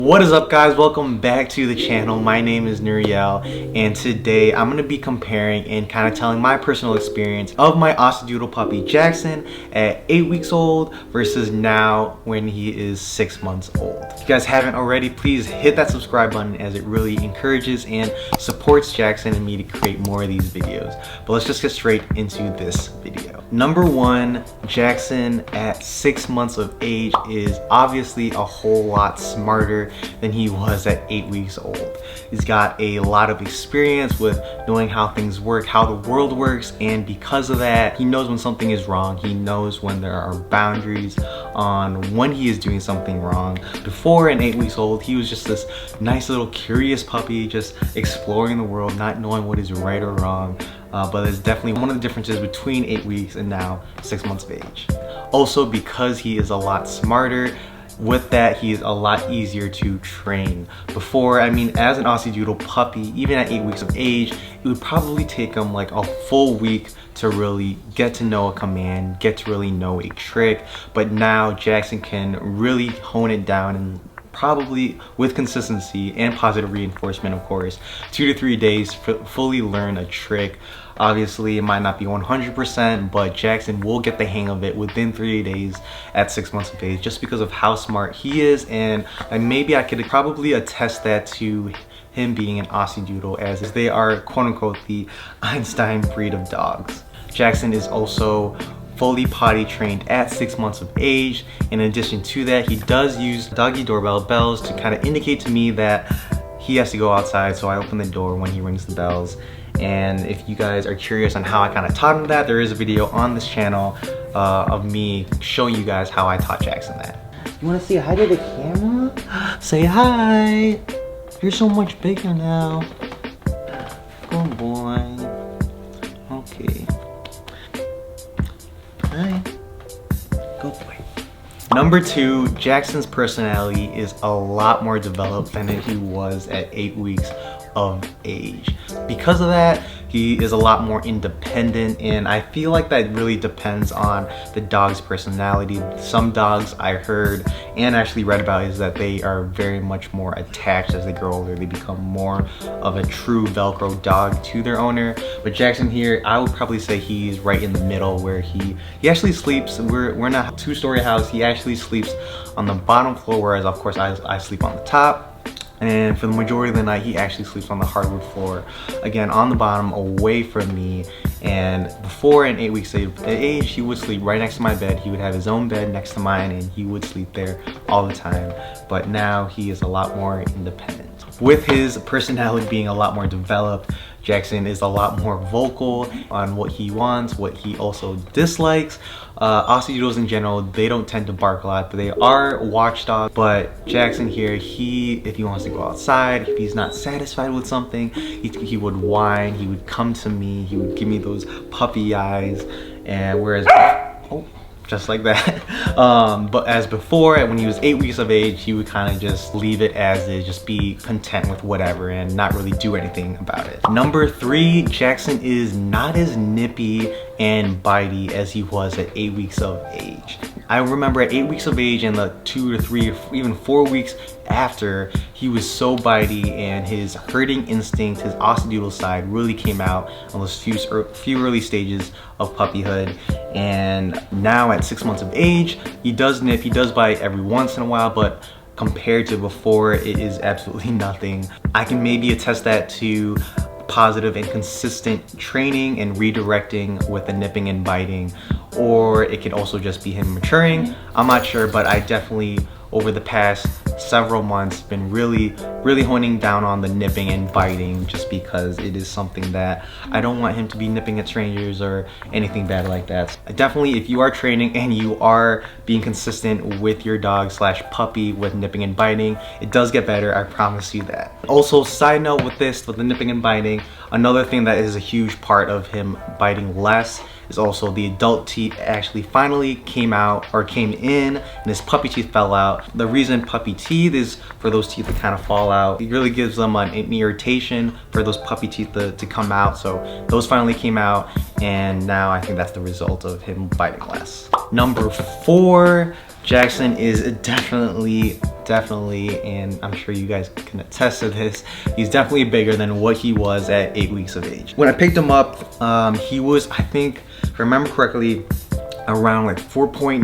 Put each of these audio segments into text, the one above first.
What is up, guys? Welcome back to the channel. My name is Nuriel, and today I'm going to be comparing and kind of telling my personal experience of my Aussiedoodle puppy Jaxon at 8 weeks old versus now when he is 6 months old. If you guys haven't already, please hit that subscribe button as it really encourages and supports Jaxon and me to create more of these videos. But let's just get straight into this video. Number one, Jaxon at 6 months of age is obviously a whole lot smarter than he was at 8 weeks old. He's got a lot of experience with knowing how things work, how the world works, and because of that, he knows when something is wrong. He knows when there are boundaries on when he is doing something wrong. Before, at 8 weeks old, he was just this nice little curious puppy, just exploring the world, not knowing what is right or wrong. But it's definitely one of the differences between 8 weeks and now 6 months of age. Also, because he is a lot smarter, with that, he is a lot easier to train. Before, as an Aussiedoodle puppy, even at 8 weeks of age, it would probably take him like a full week to really get to know a command, get to really know a trick. But now Jaxon can really hone it down and probably with consistency and positive reinforcement, of course, 2 to 3 days fully learn a trick. Obviously, it might not be 100%, but Jaxon will get the hang of it within 3 days at 6 months of age, just because of how smart he is. And maybe I could probably attest that to him being an Aussiedoodle, as they are quote-unquote the Einstein breed of dogs. Jaxon is also fully potty trained at 6 months of age. In addition to that, he does use doggy doorbell bells to kind of indicate to me that he has to go outside, so I open the door when he rings the bells. And if you guys are curious on how I kind of taught him that, there is a video on this channel of me showing you guys how I taught Jaxon that. You want to say hi to the camera? Say hi! You're so much bigger now. Good boy. Okay. Hi. Good boy. Number two, Jaxon's personality is a lot more developed than he was at 8 weeks of age. Because of that, he is a lot more independent, and I feel like that really depends on the dog's personality. Some dogs I heard and actually read about is that they are very much more attached as they grow older. They become more of a true Velcro dog to their owner. But Jaxon here, I would probably say he's right in the middle, where he actually sleeps. We're in a 2-story house. He actually sleeps on the bottom floor, whereas of course I sleep on the top. And for the majority of the night, he actually sleeps on the hardwood floor, again on the bottom, away from me. And before, in 8 weeks of age, he would sleep right next to my bed. He would have his own bed next to mine, and he would sleep there all the time. But now he is a lot more independent. With his personality being a lot more developed, Jaxon is a lot more vocal on what he wants, what he also dislikes. Aussiedoodles in general, they don't tend to bark a lot, but they are watchdogs. But Jaxon here, if he wants to go outside, if he's not satisfied with something, he would whine, he would come to me, he would give me those puppy eyes, and whereas, oh, just like that. But as before, when he was 8 weeks of age, he would kind of just leave it as is, just be content with whatever and not really do anything about it. Number three, Jaxon is not as nippy and bitey as he was at 8 weeks of age. I remember at 8 weeks of age and the 2 to 3 or even 4 weeks after, he was so bitey, and his herding instinct, his Aussiedoodle side, really came out on those few early stages of puppyhood. And now at 6 months of age, he does nip, he does bite every once in a while, but compared to before, it is absolutely nothing. I can maybe attest that to positive and consistent training and redirecting with the nipping and biting, or it could also just be him maturing. I'm not sure, but I definitely, over the past several months, been really honing down on the nipping and biting, just because it is something that I don't want him to be nipping at strangers or anything bad like that. Definitely, if you are training and you are being consistent with your dog slash puppy with nipping and biting, it does get better, I promise you that. Also, side note with the nipping and biting, another thing that is a huge part of him biting less is also the adult teeth actually finally came in, and his puppy teeth fell out. The reason puppy teeth is for those teeth to kind of fall out. It really gives them an irritation for those puppy teeth to come out. So those finally came out, and now I think that's the result of him biting less. Number four, Jaxon is definitely definitely, and I'm sure you guys can attest to this, he's definitely bigger than what he was at 8 weeks of age. When I picked him up, he was, I think, if I remember correctly, around like 4.9,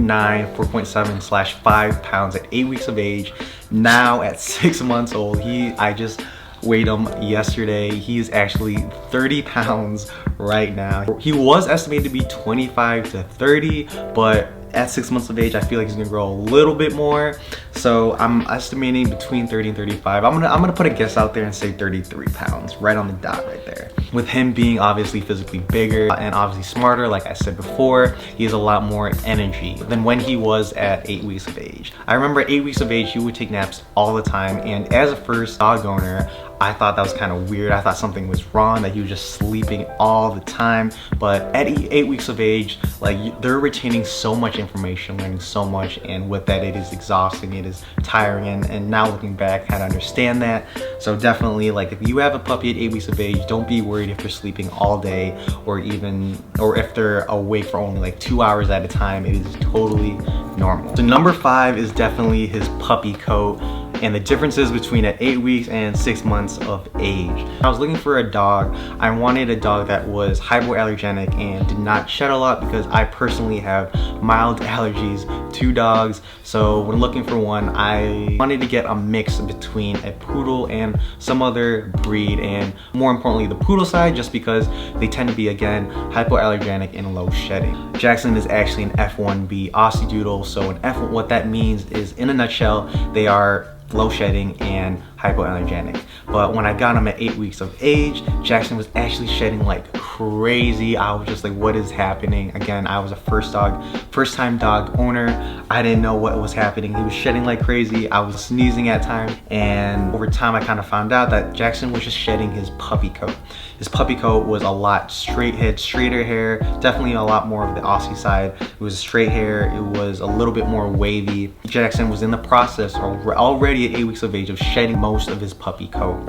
4.7/5 pounds at 8 weeks of age. Now at 6 months old, I just weighed him yesterday. He's actually 30 pounds right now. He was estimated to be 25 to 30, but at 6 months of age, I feel like he's gonna grow a little bit more. So I'm estimating between 30 and 35. I'm gonna put a guess out there and say 33 pounds, right on the dot right there. With him being obviously physically bigger and obviously smarter, like I said before, he has a lot more energy than when he was at 8 weeks of age. I remember at 8 weeks of age, he would take naps all the time, and as a first dog owner, I thought that was kind of weird. I thought something was wrong, that he was just sleeping all the time. But at 8 weeks of age, like, they're retaining so much information, learning so much, and with that, it is exhausting, it is tiring, and now looking back, I kind of understand that. So definitely, like, if you have a puppy at 8 weeks of age, don't be worried if they're sleeping all day, or if they're awake for only like 2 hours at a time. It is totally normal. So number 5 is definitely his puppy coat, and the differences between at 8 weeks and 6 months of age. I was looking for a dog. I wanted a dog that was hypoallergenic and did not shed a lot, because I personally have mild allergies to dogs. So when looking for one, I wanted to get a mix between a poodle and some other breed, and more importantly the poodle side, just because they tend to be, again, hypoallergenic and low shedding. Jaxon is actually an F1B Aussiedoodle. So what that means is, in a nutshell, they are low shedding and hypoallergenic. But when I got him at 8 weeks of age, Jaxon was actually shedding like crazy. I was just like, what is happening? Again, I was a first time dog owner. I didn't know what was happening. He was shedding like crazy. I was sneezing at times, and over time I kind of found out that Jaxon was just shedding his puppy coat. His puppy coat was a lot straighter hair, definitely a lot more of the Aussie side. It was straight hair, it was a little bit more wavy. Jaxon was in the process already at 8 weeks of age of shedding most of his puppy coat.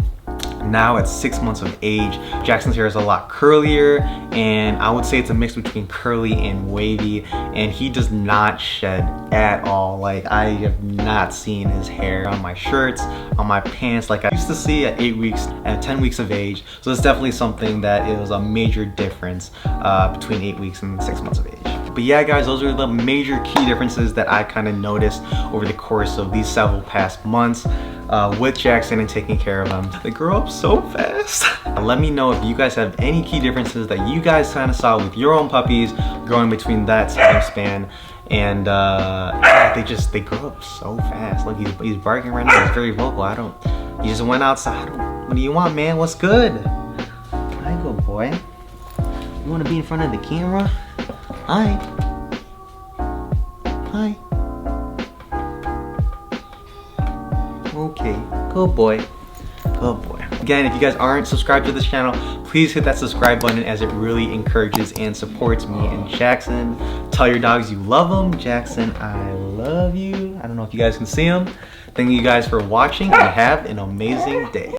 Now at 6 months of age, Jaxon's hair is a lot curlier, and I would say it's a mix between curly and wavy, and he does not shed at all. Like, I have not seen his hair on my shirts, on my pants, like I used to see at 8 weeks and 10 weeks of age. So it's definitely something that is a major difference between 8 weeks and 6 months of age. But yeah, guys, those are the major key differences that I kind of noticed over the course of these several past months with Jaxon and taking care of them. They grow up so fast. Let me know if you guys have any key differences that you guys kind of saw with your own puppies growing between that time span. And yeah, they grow up so fast. Look, he's barking right now. He's very vocal. He just went outside. What do you want, man? What's good? Hi, good boy. You want to be in front of the camera? Hi. Hi. Okay, good boy. Good boy. Again, if you guys aren't subscribed to this channel, please hit that subscribe button, as it really encourages and supports me and Jaxon. Tell your dogs you love them. Jaxon, I love you. I don't know if you guys can see him. Thank you guys for watching, and have an amazing day.